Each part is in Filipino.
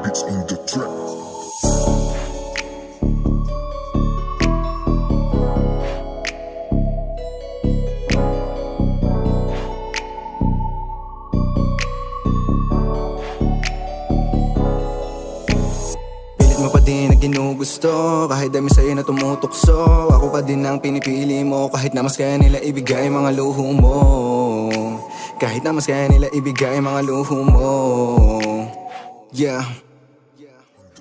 beats on the track. Pilit mo pa din na ginugusto, kahit dami sa'yo na tumutukso. Ako pa din ang pinipili mo, kahit na mas kaya nila ibigay mga luho mo. Kahit na mas kaya nila ibigay mga luho mo. Yeah.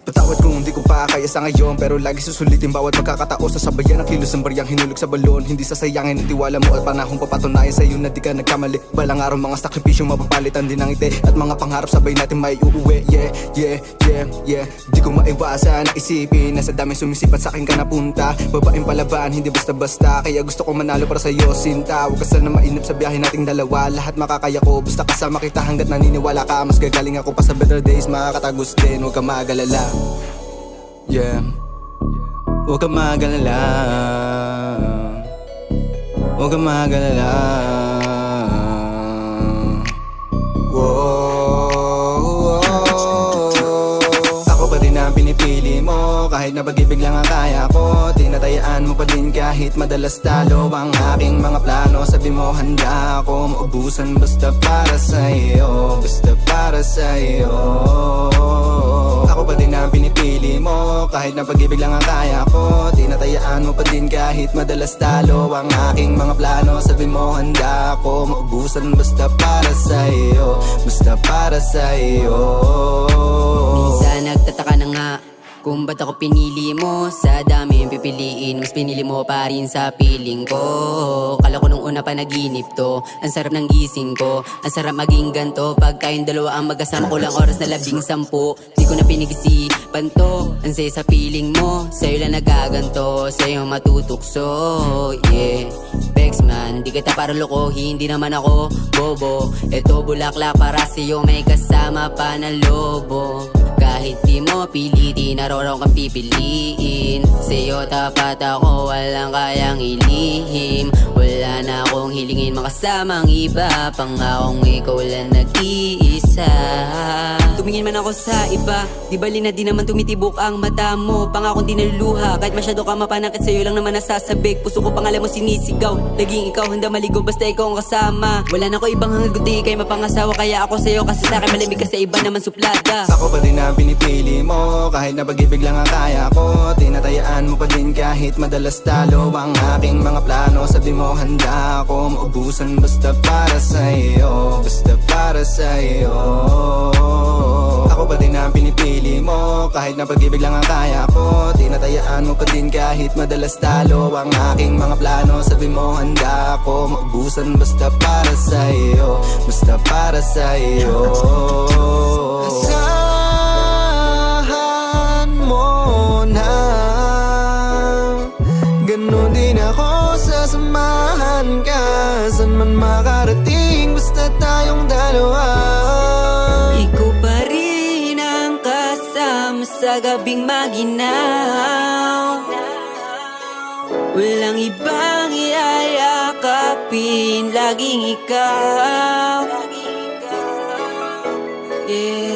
Patawad kung hindi ko pa kaya sa ngayon, pero lagi susulitin bawat pagkakatao. Sasabayan ang kilos ng baryang hinulog sa balon. Hindi sasayangin ang tiwala mo at panahong papatunayan sa'yo na di ka nagkamali. Balang araw mga sakripisyo mapapalitan din ng ngiti, at mga pangarap sabay natin may uuwi. Yeah. Di ko maiwasan na isipin na sa daming sumisipat sa akin ka napunta. Babaeng palaban, hindi basta-basta, kaya gusto ko manalo para sa'yo, sinta. Huwag ka sana mainip sa biyahe nating dalawa. Lahat makakaya ko, basta kasama kita hanggat naniniwala ka. Mas gagaling ako pa sa better days, makakatagos din. Huwag ka magalala. Yeah. Huwag kang mag-alala. Huwag kang mag-alala. Whoa. Ako pa din ang pinipili mo, kahit na pag-ibig lang ang kaya ko. Tinatayaan mo pa din kahit madalas talo ang aking mga plano. Sabi mo handa ako maubusan basta para sa'yo, basta para sa'yo. Ako pa din ang pinipili mo, kahit na pag-ibig lang ang kaya ko. Tinatayaan mo pa din kahit madalas talo ang aking mga plano. Sabi mo handa ako maubusan basta para sa'yo, basta para sa'yo. Minsan nagtataka na nga kung ba't ako pinili mo. Sa dami yung pipiliin, mas pinili mo pa rin sa piling ko. Kala ko nung una pa naginip to, ang sarap ng gising ko. Ang sarap maging ganto, pag tayong dalawa ang magkasama. Kulang oras na 10 Di ko na pinag-isipan to, ang saya sa piling mo. Sa'yo lang nagaganto, sa'yo matutukso. Yeah, Bex man, di kita para lokohin, di naman ako bobo. Eto bulaklak para sa'yo, may kasama pa na lobo. Kahit di mo pilitin, araw-araw kang pipiliin. Sa'yo tapat ako, walang kayang ilihim. Wala na akong hilingin makasama ang iba, pangakong ikaw lang nag-iisa. Tumingin man ako sa iba, di bali na di naman tumitibok ang mata mo. Pangakong di naluluha, kahit masyado ka mapanakit, sa'yo lang naman nasasabik. Puso ko pangalan mo sinisigaw, laging ikaw handa maligo basta ikaw ang kasama. Wala na ko ibang hangaguti, kay mapangasawa, kaya ako sa'yo kasi sa'kin malamig ka, sa iba naman suplada. Ako pa din ang pinipili mo, kahit na pag-ibig lang ang kaya ko. Tinatayaan mo pa din kahit madalas talo ang aking mga plano. Sabi mo handa ako maubusan basta para sa'yo, basta para sa'yo. Ako pa din ang pinipili mo, kahit na pag-ibig lang ang kaya ko. Tinatayaan mo pa din kahit madalas talo ang aking mga plano. Sabi mo handa ako maubusan basta para sa'yo, basta para sa'yo. Asahan mo na ganon din ako, sasamahan ka. San man makarating basta tayong dalawa. Ikaw pa rin ang kasama sa gabing maginaw. Walang ibang iyayakapin, laging ikaw. Yeah.